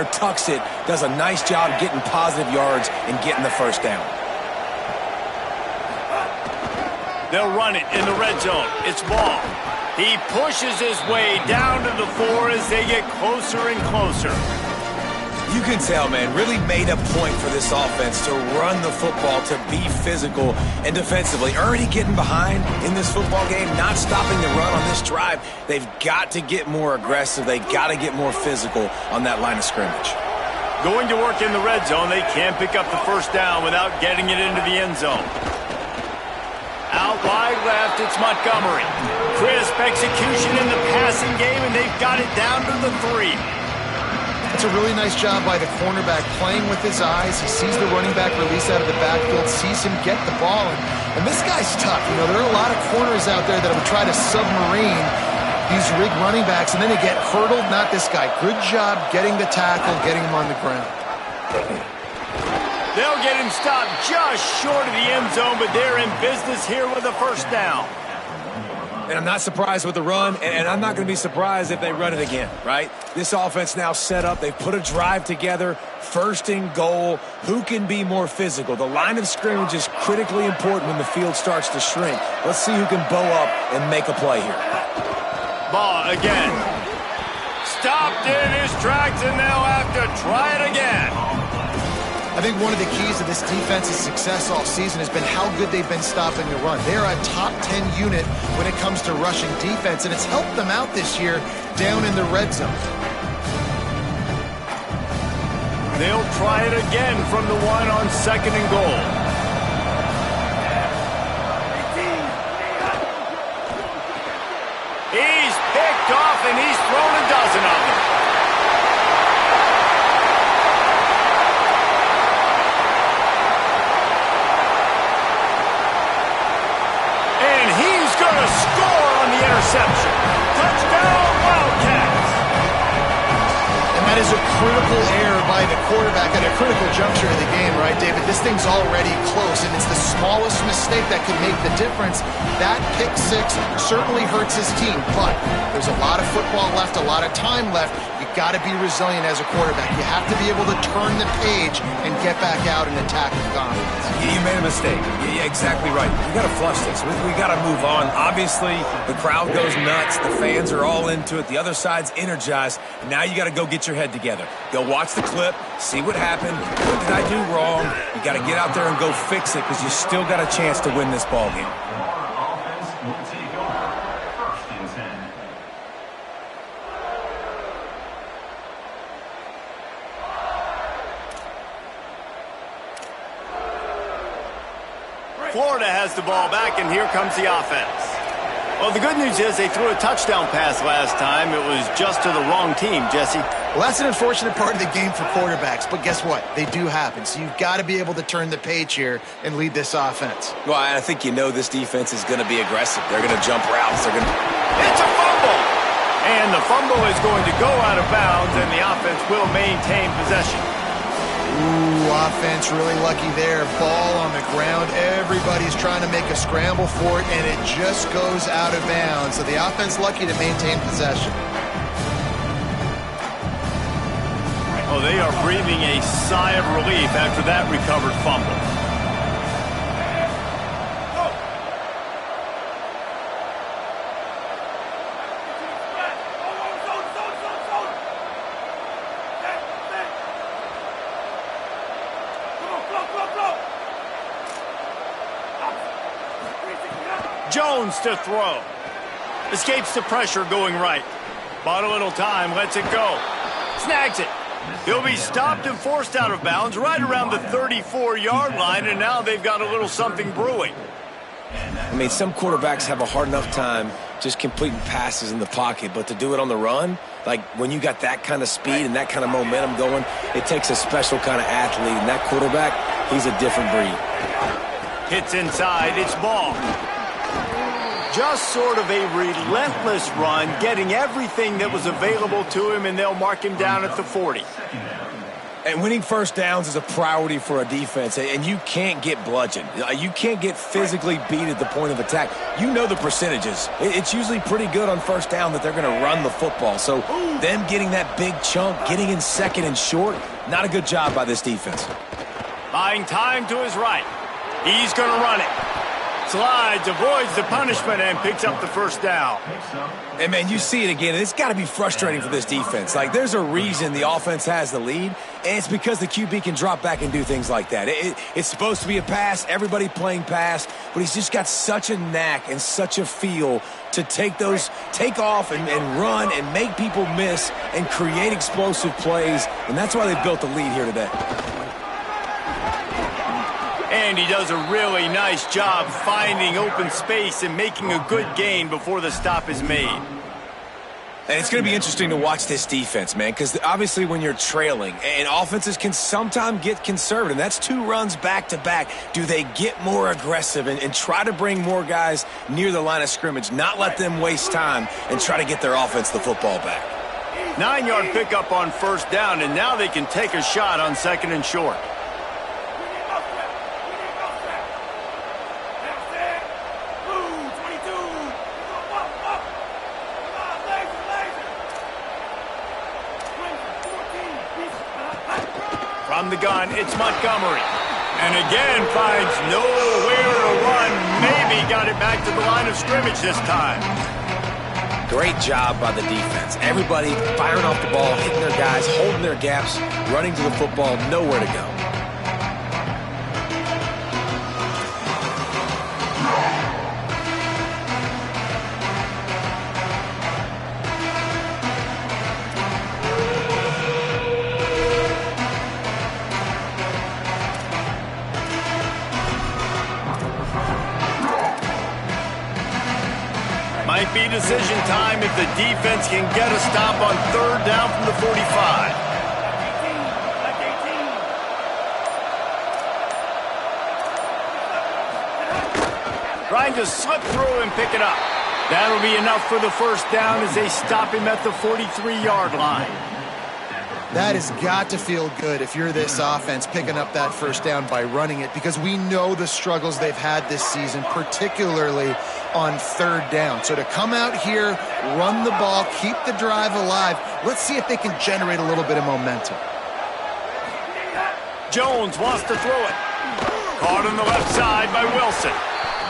[SPEAKER 3] tucks it, does a nice job getting positive yards and getting the first down.
[SPEAKER 1] They'll run it in the red zone. It's Ball. He pushes his way down to the 4 as they get closer and closer.
[SPEAKER 3] You can tell, man, really made a point for this offense to run the football, to be physical and defensively. Already getting behind in this football game, not stopping the run on this drive. They've got to get more aggressive. They've got to get more physical on that line of scrimmage.
[SPEAKER 1] Going to work in the red zone. They can't pick up the first down without getting it into the end zone. Out wide left, it's Montgomery. Crisp execution in the passing game, and they've got it down to the 3.
[SPEAKER 4] It's a really nice job by the cornerback playing with his eyes. He sees the running back release out of the backfield, sees him get the ball. And this guy's tough. You know, there are a lot of corners out there that would try to submarine these rig running backs, and then they get hurdled. Not this guy. Good job getting the tackle, getting him on the ground.
[SPEAKER 1] They'll get him stopped just short of the end zone, but they're in business here with a first down.
[SPEAKER 3] And I'm not surprised with the run, and I'm not going to be surprised if they run it again, right? This offense now set up. They've put a drive together, first and goal. Who can be more physical? The line of scrimmage is critically important when the field starts to shrink. Let's see who can bow up and make a play here.
[SPEAKER 1] Ball again. Stopped in his tracks, and they'll have to try it again.
[SPEAKER 4] I think one of the keys to this defense's success all season has been how good they've been stopping the run. They're a top 10 unit when it comes to rushing defense, and it's helped them out this year down in the red zone.
[SPEAKER 1] They'll try it again from the 1 on second and goal. He's picked off, and he's thrown a dozen of them. Score on the interception. Touchdown, Wildcats.
[SPEAKER 4] And that is a critical error by the quarterback at a critical juncture of the game, right, David? This thing's already close, and it's the smallest mistake that could make the difference. That pick 6 certainly hurts his team, but there's a lot of football left, a lot of time left. You got to be resilient as a quarterback. You have to be able to turn the page and get back out and attack with confidence.
[SPEAKER 3] You made a mistake. Yeah, exactly right. We got to flush this. We got to move on. Obviously, the crowd goes nuts. The fans are all into it. The other side's energized. Now you got to go get your head together. Go watch the clip, see what happened. What did I do wrong? You got to get out there and go fix it because you still got a chance to win this ball game.
[SPEAKER 1] Florida has the ball back, and here comes the offense. Well, the good news is they threw a touchdown pass last time. It was just to the wrong team, Jesse.
[SPEAKER 4] Well, that's an unfortunate part of the game for quarterbacks, but guess what? They do happen. So you've got to be able to turn the page here and lead this offense.
[SPEAKER 3] Well, I think you know this defense is going to be aggressive. They're going to jump routes.
[SPEAKER 1] It's a fumble! And the fumble is going to go out of bounds, and the offense will maintain possession.
[SPEAKER 4] Ooh, offense really lucky there. Ball on the ground. Everybody's trying to make a scramble for it, and it just goes out of bounds. So the offense lucky to maintain possession.
[SPEAKER 1] Oh, they are breathing a sigh of relief after that recovered fumble. Jones to throw. Escapes the pressure going right. Bought a little time, lets it go. Snags it. He'll be stopped and forced out of bounds right around the 34-yard line, and now they've got a little something brewing.
[SPEAKER 3] I mean, some quarterbacks have a hard enough time just completing passes in the pocket, but to do it on the run, like when you got that kind of speed and that kind of momentum going, it takes a special kind of athlete, and that quarterback, he's a different breed.
[SPEAKER 1] Hits inside, it's ball. Just sort of a relentless run, getting everything that was available to him, and they'll mark him down at the 40.
[SPEAKER 3] And winning first downs is a priority for a defense, and you can't get bludgeoned. You can't get physically beat at the point of attack. You know the percentages. It's usually pretty good on first down that they're going to run the football. So them getting that big chunk, getting in second and short, not a good job by this defense.
[SPEAKER 1] Buying time to his right. He's going to run it. Slides, avoids the punishment, and picks up the first down.
[SPEAKER 3] And, man, you see it again. It's got to be frustrating for this defense. Like, there's a reason the offense has the lead, and it's because the QB can drop back and do things like that. It's supposed to be a pass, everybody playing pass, but he's just got such a knack and such a feel to take off and run and make people miss and create explosive plays, and that's why they built the lead here today.
[SPEAKER 1] And he does a really nice job finding open space and making a good gain before the stop is made.
[SPEAKER 3] And it's going to be interesting to watch this defense, man, because obviously when you're trailing, and offenses can sometimes get conservative, that's 2 runs back-to-back. Do they get more aggressive and try to bring more guys near the line of scrimmage, not let them waste time, and try to get their offense the football back?
[SPEAKER 1] 9-yard pickup on first down, and now they can take a shot on second and short. From the gun, it's Montgomery. And again finds nowhere to run. Maybe got it back to the line of scrimmage this time.
[SPEAKER 3] Great job by the defense. Everybody firing off the ball, hitting their guys, holding their gaps, running to the football, nowhere to go.
[SPEAKER 1] Might be decision time if the defense can get a stop on third down from the 45. Trying to slip through and pick it up. That'll be enough for the first down as they stop him at the 43-yard line.
[SPEAKER 4] That has got to feel good if you're this offense picking up that first down by running it, because we know the struggles they've had this season, particularly on third down. So to come out here, run the ball, keep the drive alive, let's see if they can generate a little bit of momentum.
[SPEAKER 1] Jones wants to throw it. Caught on the left side by Wilson.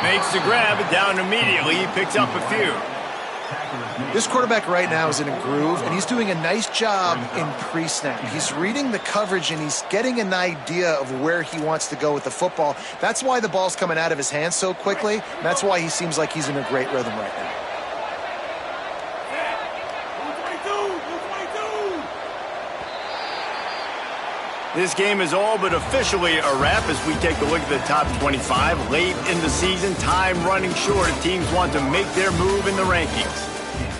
[SPEAKER 1] Makes the grab, and down immediately. He picks up a few.
[SPEAKER 4] This quarterback right now is in a groove, and he's doing a nice job in pre-snap. He's reading the coverage, and he's getting an idea of where he wants to go with the football. That's why the ball's coming out of his hands so quickly. That's why he seems like he's in a great rhythm right now.
[SPEAKER 1] This game is all but officially a wrap as we take a look at the top 25. Late in the season, time running short. Teams want to make their move in the rankings.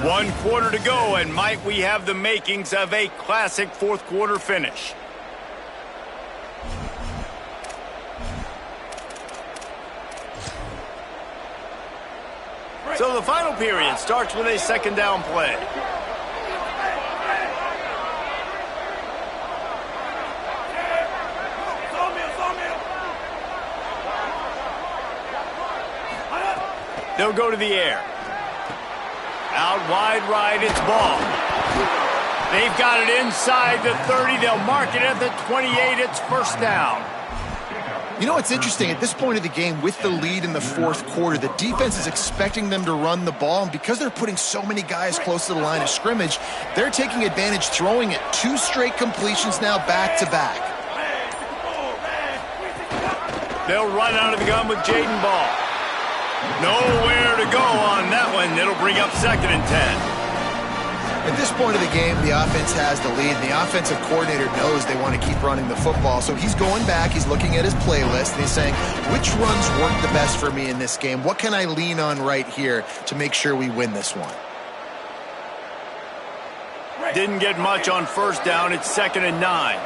[SPEAKER 1] 1 quarter to go, and might we have the makings of a classic fourth quarter finish. So the final period starts with a second down play. They'll go to the air. Out wide right, it's ball. They've got it inside the 30. They'll mark it at the 28. It's first down.
[SPEAKER 4] You know what's interesting? At this point of the game, with the lead in the fourth quarter, the defense is expecting them to run the ball. And because they're putting so many guys close to the line of scrimmage, they're taking advantage, throwing it. 2 straight completions now back-to-back.
[SPEAKER 1] They'll run out of the gun with Jaden Ball. Nowhere to go on that one. It'll bring up 2nd and 10.
[SPEAKER 4] At this point of the game, the offense has the lead, and the offensive coordinator knows they want to keep running the football. So he's going back, he's looking at his playlist, and he's saying, which runs work the best for me in this game? What can I lean on right here to make sure we win this one?
[SPEAKER 1] Didn't get much on 1st down. It's 2nd and 9.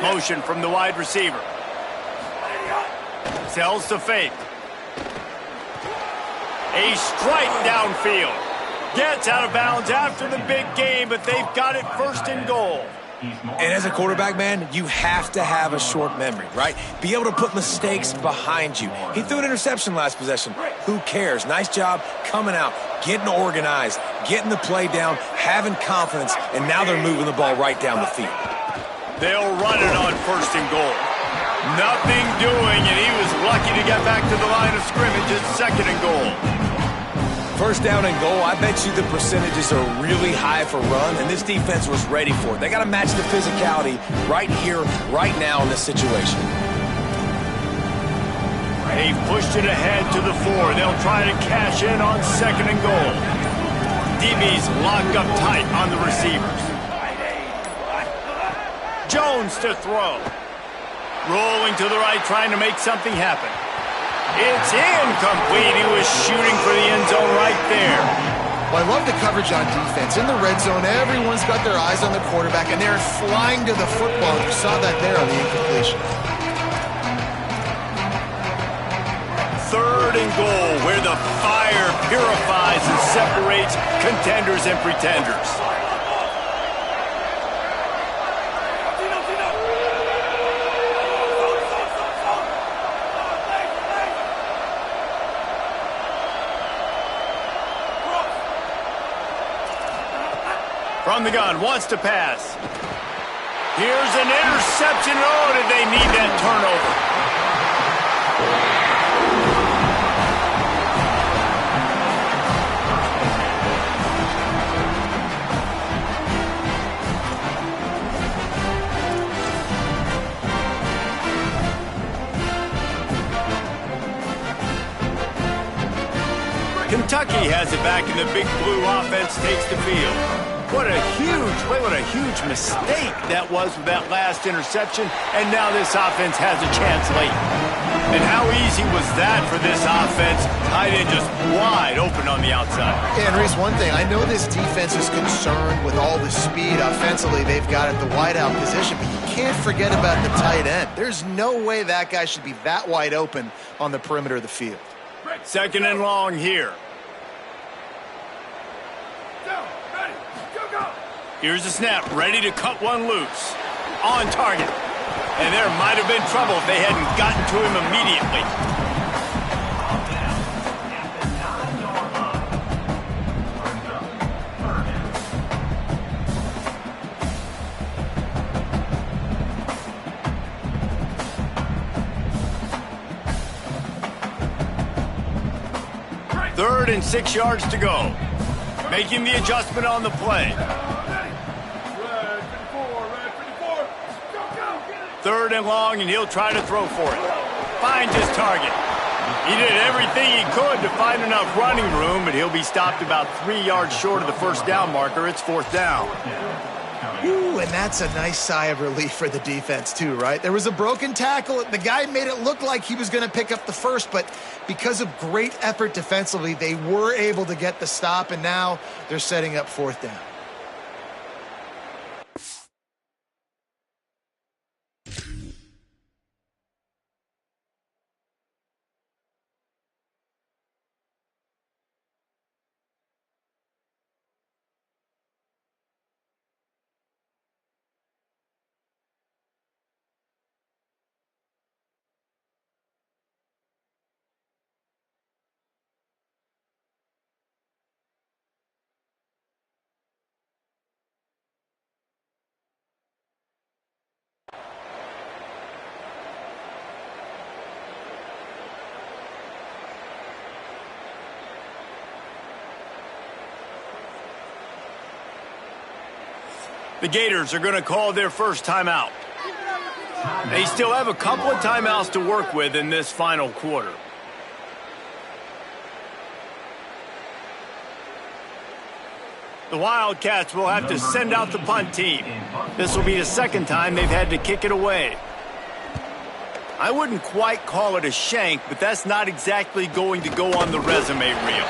[SPEAKER 1] Motion from the wide receiver. Sells to fake. A strike downfield. Gets out of bounds after the big game, but they've got it 1st and goal.
[SPEAKER 3] And as a quarterback, man, you have to have a short memory, right? Be able to put mistakes behind you. He threw an interception last possession. Who cares? Nice job coming out, getting organized, getting the play down, having confidence, and now they're moving the ball right down the field.
[SPEAKER 1] They'll run it on 1st and goal. Nothing doing, and he was lucky to get back to the line of scrimmage at 2nd and goal.
[SPEAKER 3] 1st down and goal, I bet you the percentages are really high for run, and this defense was ready for it. They got to match the physicality right here, right now in this situation.
[SPEAKER 1] They've pushed it ahead to the 4. They'll try to cash in on 2nd and goal. DB's locked up tight on the receivers. Jones to throw. Rolling to the right, trying to make something happen. It's incomplete. He was shooting for the end zone right there.
[SPEAKER 4] Well, I love the coverage on defense. In the red zone, everyone's got their eyes on the quarterback, and they're flying to the football. You saw that there on the incompletion.
[SPEAKER 1] 3rd and goal, where the fire purifies and separates contenders and pretenders. From the gun, wants to pass. Here's an interception. Oh, did they need that turnover? Kentucky has it back, and the Big Blue offense takes the field. What a huge mistake that was with that last interception, and now this offense has a chance late. And how easy was that for this offense? Tight end just wide open on the outside.
[SPEAKER 4] Yeah, and Reese, one thing, I know this defense is concerned with all the speed offensively they've got at the wideout position, but you can't forget about the tight end. There's no way that guy should be that wide open on the perimeter of the field.
[SPEAKER 1] 2nd and long here. Here's the snap, ready to cut one loose. On target. And there might have been trouble if they hadn't gotten to him immediately. Third and 6 yards to go. Making the adjustment on the play. 3rd and long, and he'll try to throw for it. Finds his target. He did everything he could to find enough running room, but he'll be stopped about 3 yards short of the 1st down marker. It's 4th down.
[SPEAKER 4] Ooh, and that's a nice sigh of relief for the defense too, right? There was a broken tackle. The guy made it look like he was going to pick up the first, but because of great effort defensively, they were able to get the stop, and now they're setting up 4th down.
[SPEAKER 1] The Gators are going to call their first timeout. They still have a couple of timeouts to work with in this final quarter. The Wildcats will have to send out the punt team. This will be the second time they've had to kick it away. I wouldn't quite call it a shank, but that's not exactly going to go on the resume reel.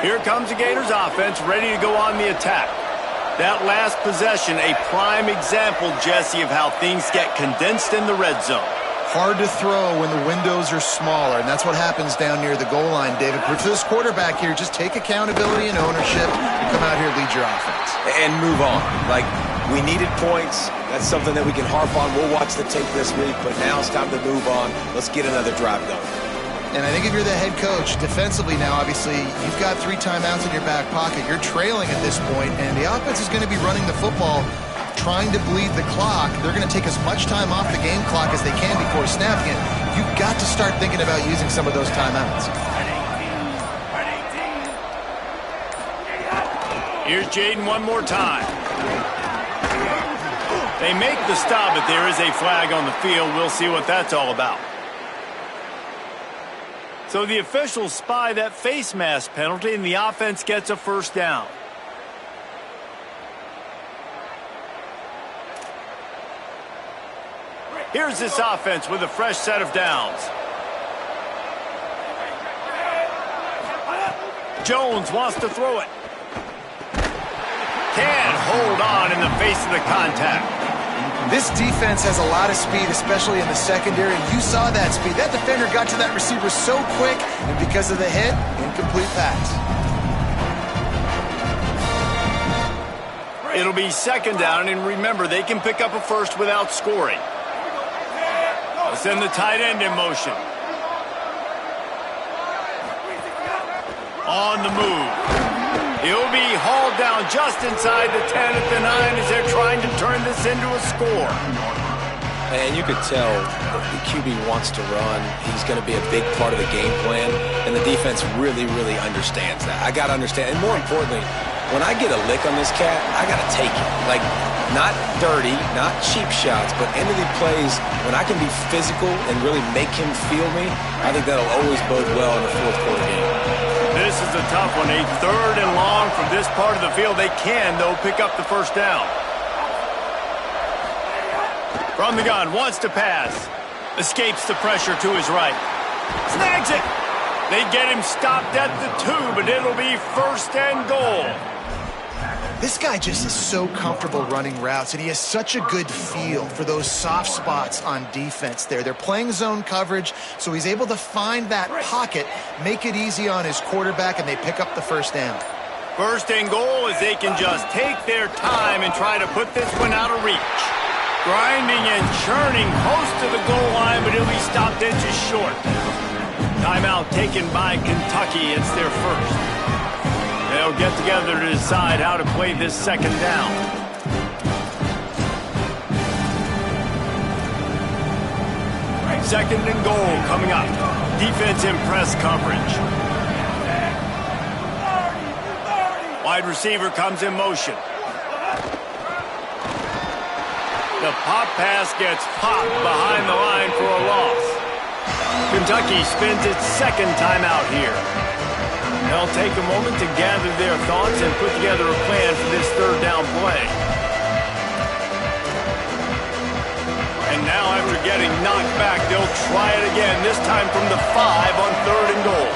[SPEAKER 1] Here comes the Gators offense, ready to go on the attack. That last possession, a prime example, Jesse, of how things get condensed in the red zone.
[SPEAKER 4] Hard to throw when the windows are smaller, and that's what happens down near the goal line, David. But for this quarterback here, just take accountability and ownership and come out here and lead your offense.
[SPEAKER 3] And move on. Like, we needed points. That's something that we can harp on. We'll watch the tape this week, but now it's time to move on. Let's get another drive going.
[SPEAKER 4] And I think if you're the head coach, defensively now, obviously, you've got 3 timeouts in your back pocket. You're trailing at this point, and the offense is going to be running the football, trying to bleed the clock. They're going to take as much time off the game clock as they can before snapping it. You've got to start thinking about using some of those timeouts.
[SPEAKER 1] Here's Jaden one more time. They make the stop, but there is a flag on the field. We'll see what that's all about. So the officials spy that face mask penalty, and the offense gets a first down. Here's this offense with a fresh set of downs. Jones wants to throw it. Can't hold on in the face of the contact.
[SPEAKER 4] This defense has a lot of speed, especially in the secondary. You saw that speed. That defender got to that receiver so quick, and because of the hit, incomplete pass.
[SPEAKER 1] It'll be second down, and remember, they can pick up a first without scoring. They'll send the tight end in motion. On the move. He'll be hauled down just inside the 10 at the 9 as they're trying to turn this into a score.
[SPEAKER 3] And you could tell the QB wants to run. He's going to be a big part of the game plan, and the defense really, really understands that. I got to understand, and more importantly, when I get a lick on this cat, I got to take it. Like, not dirty, not cheap shots, but end of the plays, when I can be physical and really make him feel me, I think that'll always bode well in the fourth quarter game.
[SPEAKER 1] This is a tough one. A 3rd and long from this part of the field. They can, though, pick up the first down. From the gun, wants to pass. Escapes the pressure to his right. Snags it. They get him stopped at the 2, but it'll be 1st and goal.
[SPEAKER 4] This guy just is so comfortable running routes, and he has such a good feel for those soft spots on defense there. They're playing zone coverage, so he's able to find that pocket, make it easy on his quarterback, and they pick up the first down.
[SPEAKER 1] 1st and goal as they can just take their time and try to put this one out of reach. Grinding and churning close to the goal line, but he'll be stopped inches short. Timeout taken by Kentucky. It's their first. They'll get together to decide how to play this second down. Second and goal coming up. Defense in press coverage. Wide receiver comes in motion. The pop pass gets popped behind the line for a loss. Kentucky spends its second timeout here. They'll take a moment to gather their thoughts and put together a plan for this 3rd down play. And now after getting knocked back, they'll try it again, this time from the 5 on 3rd and goal.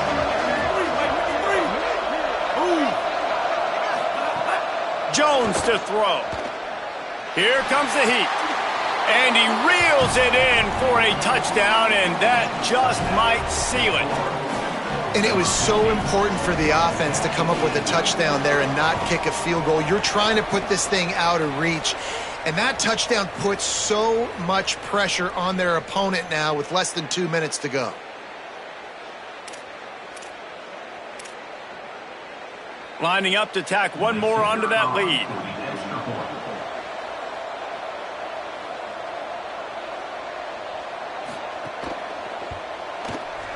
[SPEAKER 1] Jones to throw. Here comes the heat. And he reels it in for a touchdown, and that just might seal it.
[SPEAKER 4] And it was so important for the offense to come up with a touchdown there and not kick a field goal. You're trying to put this thing out of reach. And that touchdown puts so much pressure on their opponent now with less than 2 minutes to go.
[SPEAKER 1] Lining up to tack one more onto that lead.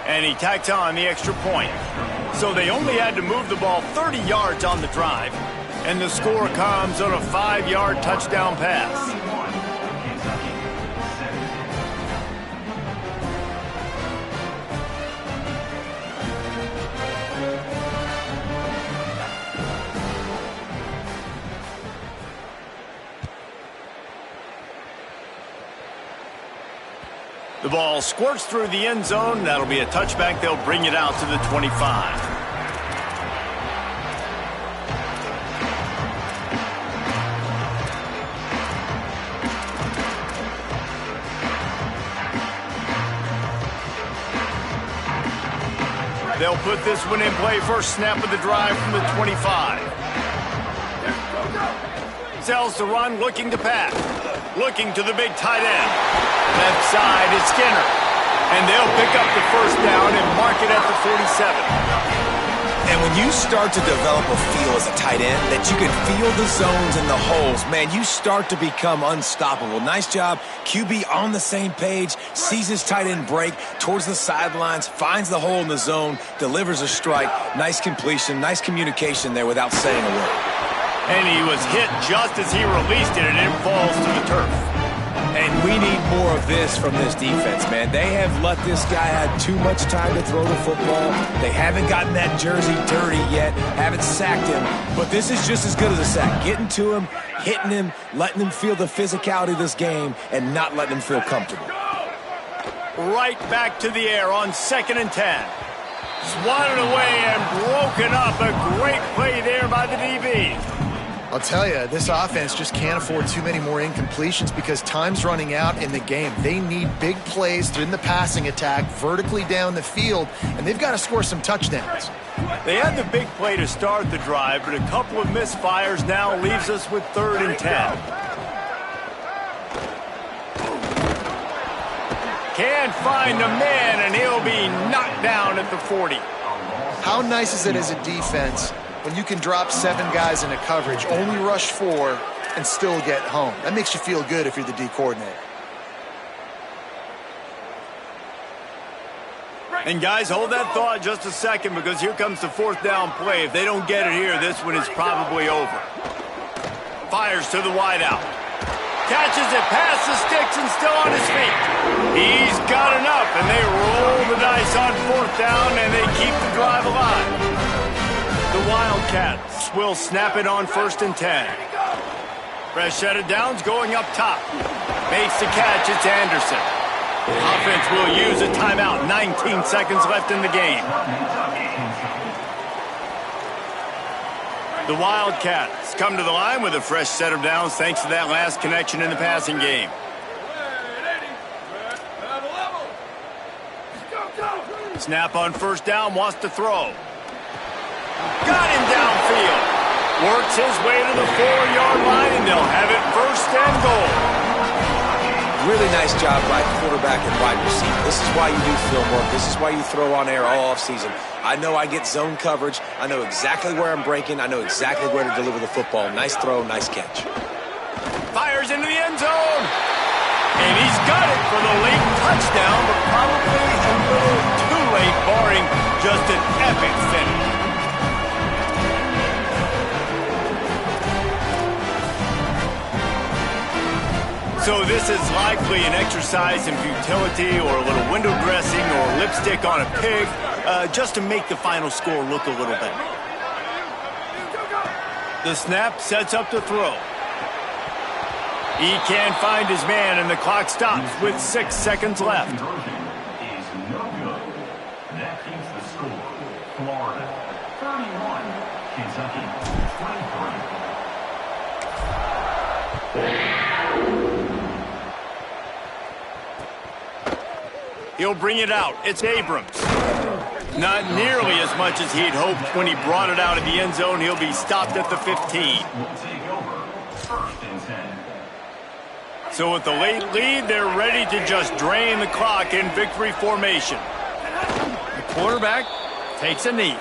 [SPEAKER 1] And he tacks on the extra point. So they only had to move the ball 30 yards on the drive. And the score comes on a 5-yard touchdown pass. The ball squirts through the end zone. That'll be a touchback. They'll bring it out to the 25. They'll put this one in play. First snap of the drive from the 25. Sells to run, looking to pass. Looking to the big tight end. Left side is Skinner. And they'll pick up the first down and mark it at the 47.
[SPEAKER 3] And when you start to develop a feel as a tight end that you can feel the zones and the holes, man, you start to become unstoppable. Nice job. QB on the same page, sees his tight end break towards the sidelines, finds the hole in the zone, delivers a strike. Nice completion, nice communication there without saying a word.
[SPEAKER 1] And he was hit just as he released it, and it falls to the turf.
[SPEAKER 3] And we need more of this from this defense, man. They have let this guy have too much time to throw the football. They haven't gotten that jersey dirty yet, haven't sacked him. But this is just as good as a sack. Getting to him, hitting him, letting him feel the physicality of this game, and not letting him feel comfortable.
[SPEAKER 1] Right back to the air on 2nd and 10. Swatted away and broken up. A great play there by the DB.
[SPEAKER 4] I'll tell you, this offense just can't afford too many more incompletions because time's running out in the game. They need big plays in the passing attack, vertically down the field, and they've got to score some touchdowns.
[SPEAKER 1] They had the big play to start the drive, but a couple of misfires now leaves us with 3rd and 10. Can't find a man, and he'll be knocked down at the 40.
[SPEAKER 4] How nice is it as a defense when you can drop 7 guys into coverage, only rush 4, and still get home? That makes you feel good if you're the D coordinator.
[SPEAKER 1] And guys, hold that thought just a second, because here comes the 4th down play. If they don't get it here, this one is probably over. Fires to the wideout. Catches it past the sticks and still on his feet. He's got enough, and they roll the dice on 4th down, and they keep the drive alive. The Wildcats will snap it on 1st and 10. Fresh set of downs going up top. Makes the catch, it's Anderson. Offense will use a timeout. 19 seconds left in the game. The Wildcats come to the line with a fresh set of downs thanks to that last connection in the passing game. Snap on 1st down, wants to throw. Got him downfield. Works his way to the 4-yard line, and they'll have it 1st and goal.
[SPEAKER 3] Really nice job by quarterback and wide receiver. This is why you do film work. This is why you throw on air all offseason. I know I get zone coverage. I know exactly where I'm breaking. I know exactly where to deliver the football. Nice throw, nice catch.
[SPEAKER 1] Fires into the end zone. And he's got it for the late touchdown, but probably a little too late, barring just an epic finish. So this is likely an exercise in futility or a little window dressing or lipstick on a pig, just to make the final score look a little better. The snap sets up the throw. He can't find his man, and the clock stops with 6 seconds left.
[SPEAKER 5] That keeps the score. Florida 31, Kentucky 23.
[SPEAKER 1] He'll bring it out. It's Abrams. Not nearly as much as he'd hoped when he brought it out of the end zone. He'll be stopped at the 15.
[SPEAKER 5] Will take over 1st and 10.
[SPEAKER 1] So with the late lead, they're ready to just drain the clock in victory formation. The quarterback takes a knee.